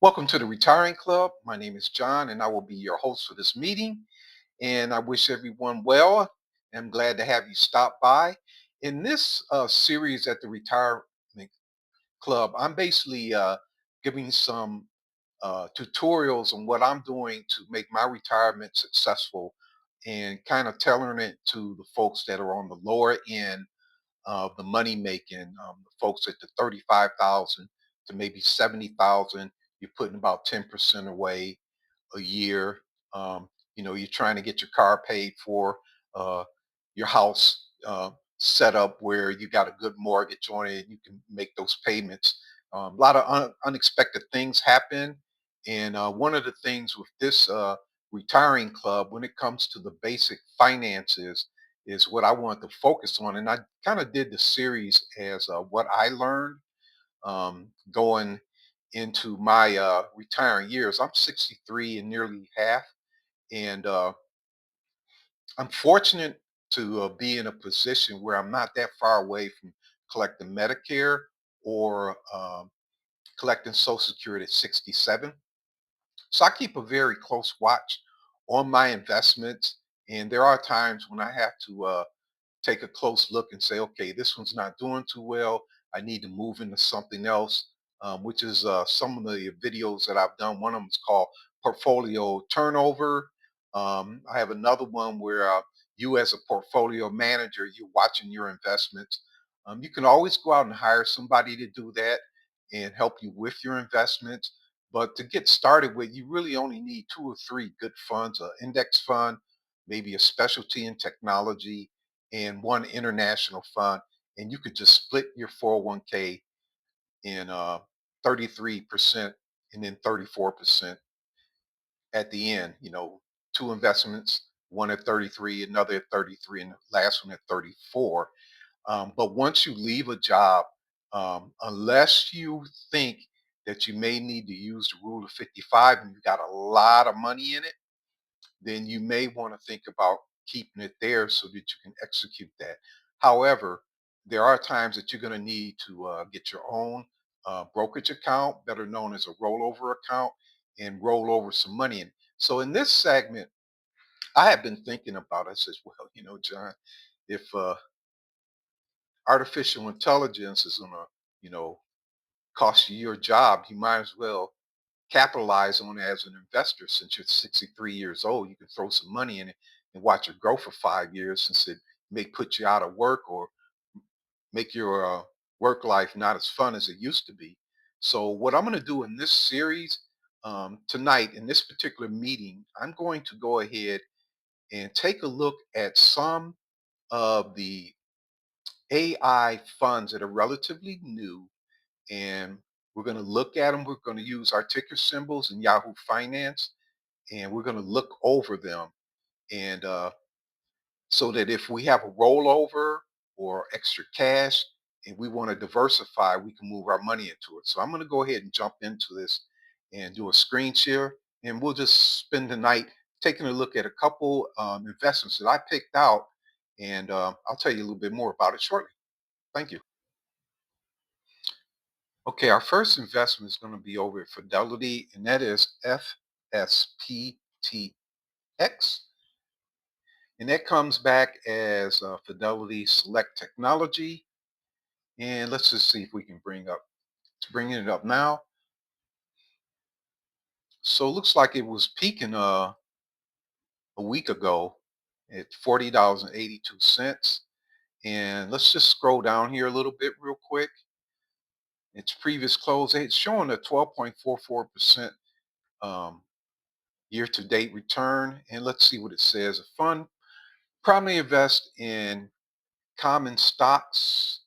Welcome to the Retiring Club. My name is John, and I will be your host for this meeting. And I wish everyone well. I'm glad to have you stop by. In this series at the Retirement Club, I'm basically giving some tutorials on what I'm doing to make my retirement successful and kind of tailoring it to the folks that are on the lower end of the money making, the folks at the 35,000 to maybe 70,000. You're putting about 10% away a year. You're trying to get your car paid for, uh, your house set up where you got a good mortgage on it. You can make those payments. A lot of unexpected things happen. And one of the things with this retiring club, when it comes to the basic finances, is what I want to focus on. And I kind of did the series as what I learned going into my retiring years. I'm 63 and nearly half, and I'm fortunate to be in a position where I'm not that far away from collecting Medicare or collecting Social Security at 67. So I keep a very close watch on my investments, and there are times when I have to take a close look and say, okay, this one's not doing too well. I need to move into something else, which is some of the videos that I've done. One of them is called Portfolio Turnover. I have another one where you, as a portfolio manager, you're watching your investments. You can always go out and hire somebody to do that and help you with your investments. But to get started with, you really only need two or three good funds: an index fund, maybe a specialty in technology, and one international fund, and you could just split your 401k in 33% and then 34% at the end. Two investments, one at 33, another at 33, and the last one at 34. But once you leave a job, unless you think that you may need to use the rule of 55 and you got a lot of money in it, then you may want to think about keeping it there so that you can execute that. However, there are times that you're going to need to get your own brokerage account, better known as a rollover account, and roll over some money in. So in this segment, I have been thinking about it. I says, well, John, if artificial intelligence is going to, you know, cost you your job, you might as well capitalize on it as an investor. Since you're 63 years old, you can throw some money in it and watch it grow for 5 years, since it may put you out of work or make your work life not as fun as it used to be. So what I'm going to do in this series, tonight, in this particular meeting, I'm going to go ahead and take a look at some of the AI funds that are relatively new, and we're going to look at them. We're going to use our ticker symbols in Yahoo Finance, and we're going to look over them, and so that if we have a rollover or extra cash and we want to diversify, we can move our money into it. So I'm going to go ahead and jump into this and do a screen share, and we'll just spend the night taking a look at a couple investments that I picked out, and I'll tell you a little bit more about it shortly. Thank you. Okay, our first investment is going to be over at Fidelity, and that is FSPTX. And that comes back as Fidelity Select Technology. And let's just see if we can bringing it up now. So it looks like it was peaking a week ago at $40.82. And let's just scroll down here a little bit real quick. Its previous close, it's showing a 12.44% um, year-to-date return. And let's see what it says. A fund primarily invest in common stocks.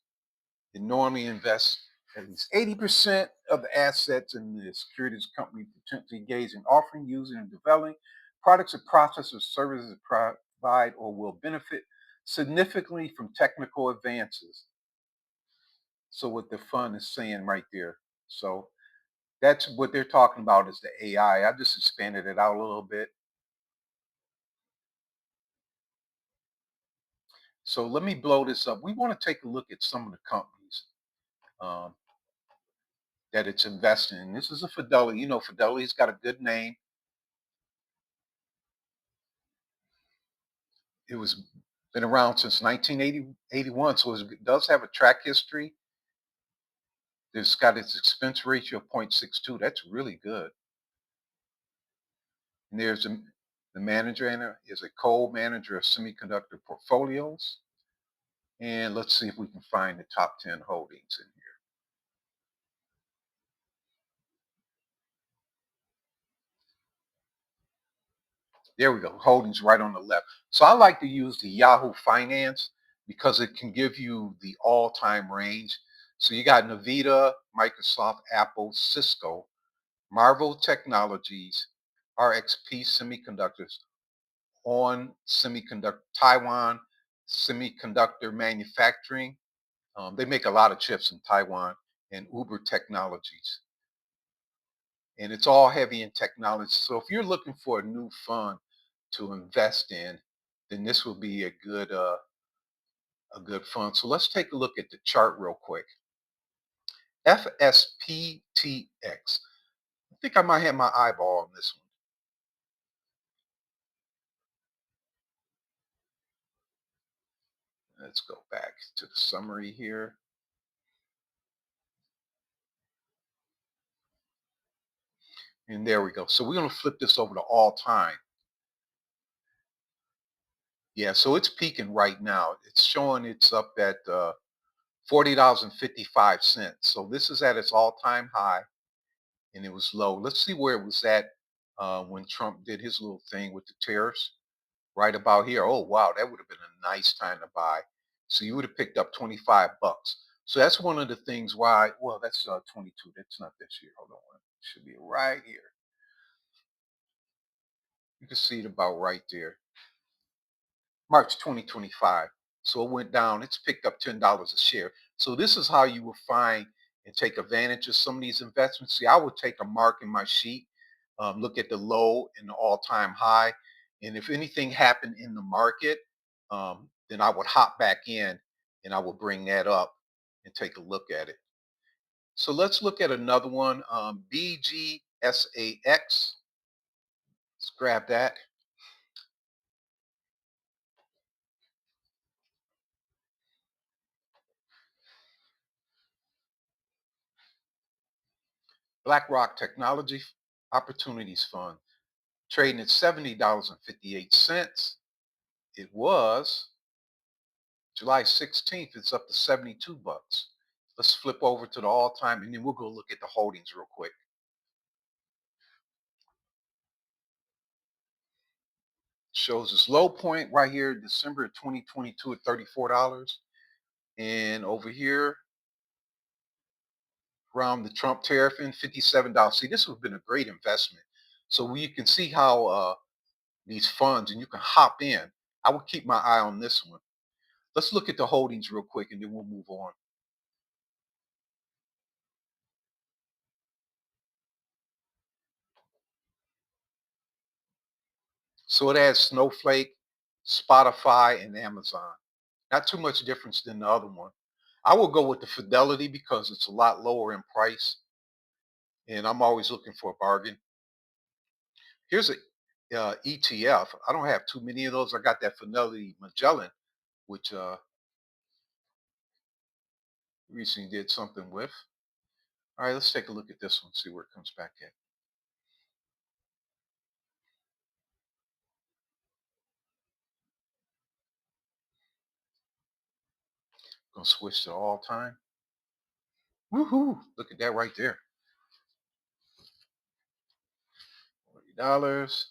It normally invests at least 80% of the assets in the securities company potentially engage in offering, using, and developing products or processes or services that provide or will benefit significantly from technical advances. So what the fund is saying right there. So that's what they're talking about, is the AI. I just expanded it out a little bit. So let me blow this up. We want to take a look at some of the companies. Um, that it's investing in. This is a Fidelity. You know, Fidelity's got a good name. It was been around since 1981, so it does have a track history. It's got its expense ratio of 0.62. That's really good. And the manager in it is a co-manager of semiconductor portfolios. And let's see if we can find the top 10 holdings in here. There we go. Holdings right on the left. So I like to use the Yahoo Finance because it can give you the all-time range. So you got Nvidia, Microsoft, Apple, Cisco, Marvel Technologies, RXP Semiconductors, on Semiconductor, Taiwan Semiconductor Manufacturing. They make a lot of chips in Taiwan, and Uber Technologies. And it's all heavy in technology. So if you're looking for a new fund to invest in, then this will be a good fund. So let's take a look at the chart real quick. FSPTX. I think I might have my eyeball on this one. Let's go back to the summary here. And there we go. So we're going to flip this over to all time. Yeah, so it's peaking right now. It's showing it's up at $40.55. So this is at its all-time high, and it was low. Let's see where it was at when Trump did his little thing with the tariffs. Right about here. Oh wow, that would have been a nice time to buy. So you would have picked up 25 bucks. So that's one of the things why. Well, that's 22. That's not this year. Hold on, it should be right here. You can see it about right there. March 2025. So it went down. It's picked up $10 a share. So this is how you will find and take advantage of some of these investments. See, I would take a mark in my sheet, look at the low and the all-time high, and if anything happened in the market, then I would hop back in and I will bring that up and take a look at it. So let's look at another one, BGSAX. Let's grab that. BlackRock Technology Opportunities Fund, trading at $70.58. It was July 16th, it's up to 72 bucks. Let's flip over to the all-time and then we'll go look at the holdings real quick. Shows its low point right here, December 2022 at $34. And over here, around the Trump tariff in $57. See, this would have been a great investment. So you can see how these funds, and you can hop in. I would keep my eye on this one. Let's look at the holdings real quick and then we'll move on. So it has Snowflake, Spotify, and Amazon. Not too much difference than the other one. I will go with the Fidelity because it's a lot lower in price, and I'm always looking for a bargain. Here's a ETF. I don't have too many of those. I got that Fidelity Magellan, which recently did something with. All right, let's take a look at this one, see where it comes back at. Gonna switch to all time. Woohoo! Look at that right there. $40.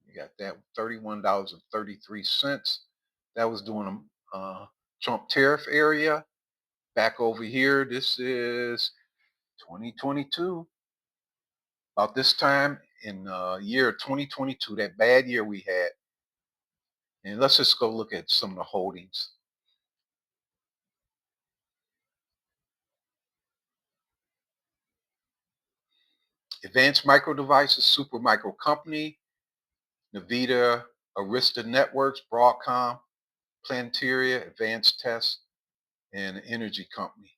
You got that $31.33. That was doing a Trump tariff area. Back over here, this is 2022. About this time in year 2022, that bad year we had. And let's just go look at some of the holdings. Advanced Micro Devices, Super Micro Company, Nvidia, Arista Networks, Broadcom, Planetaria, Advanced Test, and Energy Company.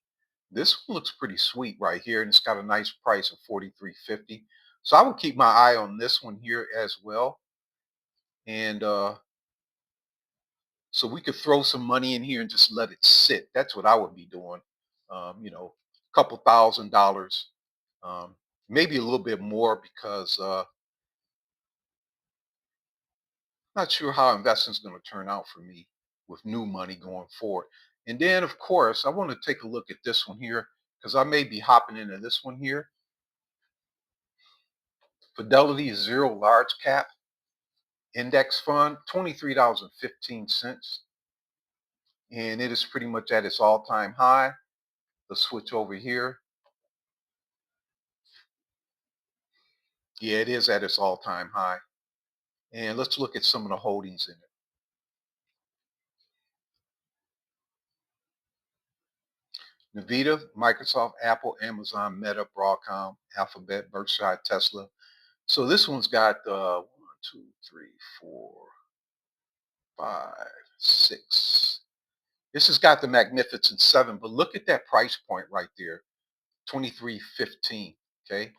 This one looks pretty sweet right here, and it's got a nice price of 43.50. So I will keep my eye on this one here as well. And so we could throw some money in here and just let it sit. That's what I would be doing. A couple $1,000, um, maybe a little bit more because not sure how investment's going to turn out for me with new money going forward. And then, of course, I want to take a look at this one here because I may be hopping into this one here. Fidelity Zero Large Cap Index Fund, $23.15. And it is pretty much at its all-time high. Let's switch over here. Yeah, it is at its all-time high. And let's look at some of the holdings in it. Nvidia, Microsoft, Apple, Amazon, Meta, Broadcom, Alphabet, Berkshire, Tesla. So this one's got 1, 2, 3, 4, 5, 6. This has got the Magnificent Seven, but look at that price point right there, 23.15. Okay,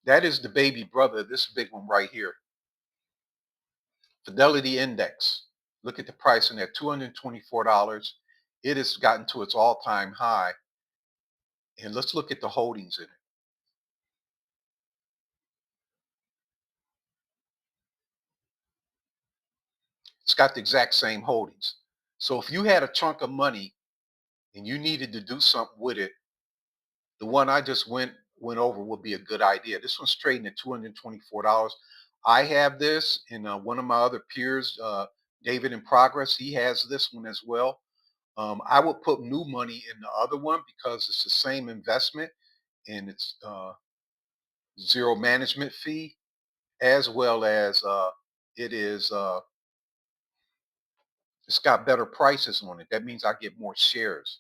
that is the baby brother. This big one right here, Fidelity Index. Look at the price in that, $224. It has gotten to its all-time high. And let's look at the holdings in it. It's got the exact same holdings. So if you had a chunk of money and you needed to do something with it, the one I just went over would be a good idea. This one's trading at $224. I have this, and one of my other peers, David in Progress, he has this one as well. I would put new money in the other one because it's the same investment and it's zero management fee, as well as it is it's got better prices on it. That means I get more shares.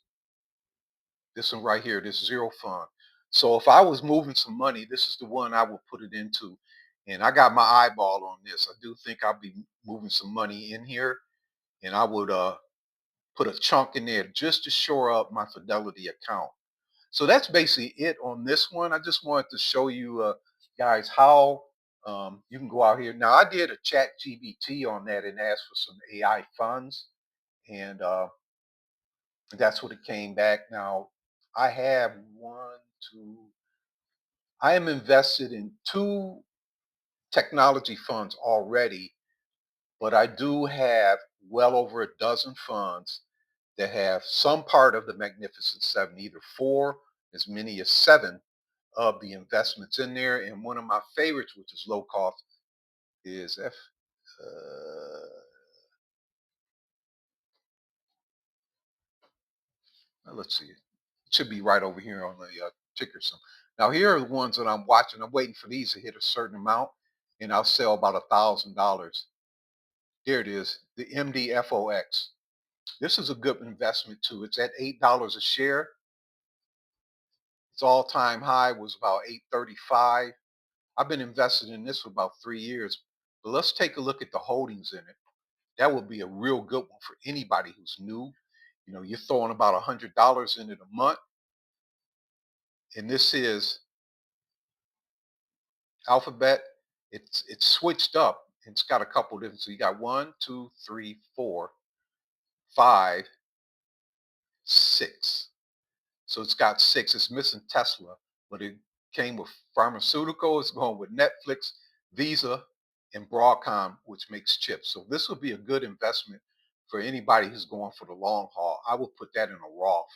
This one right here, this zero fund. So if I was moving some money, this is the one I would put it into. And I got my eyeball on this. I do think I'll be moving some money in here, and I would put a chunk in there just to shore up my Fidelity account. So that's basically it on this one. I just wanted to show you guys how you can go out here. Now I did a chat GBT on that and asked for some AI funds, and that's what it came back. Now I have one, two. I am invested in two technology funds already, but I do have well over a dozen funds that have some part of the Magnificent Seven, either four, as many as seven of the investments in there. And one of my favorites, which is low cost, is F. Let's see, it should be right over here on the ticker. Some now here are the ones that I'm watching. I'm waiting for these to hit a certain amount, and I'll sell about $1,000. There it is, the MDFOX. This is a good investment too. It's at $8 a share. Its all-time high was about 835. I've been invested in this for about 3 years. But let's take a look at the holdings in it. That would be a real good one for anybody who's new. You're throwing about $100 in it a month. And this is Alphabet. It's switched up. It's got a couple different. So you got 1, 2, 3, 4, 5, 6. So it's got six. It's missing Tesla, but it came with pharmaceutical. It's going with Netflix, Visa, and Broadcom, which makes chips. So this would be a good investment for anybody who's going for the long haul. I would put that in a Roth,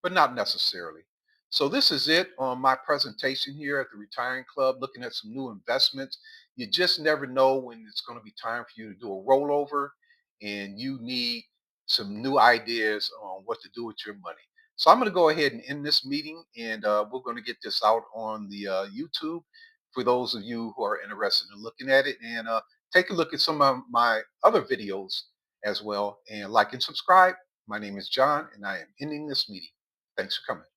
but not necessarily. So this is it on my presentation here at the Retiring Club, looking at some new investments. You just never know when it's going to be time for you to do a rollover, and you need some new ideas on what to do with your money. So I'm going to go ahead and end this meeting, and we're going to get this out on the YouTube for those of you who are interested in looking at it, and take a look at some of my other videos as well, and like and subscribe. My name is John, and I am ending this meeting. Thanks for coming.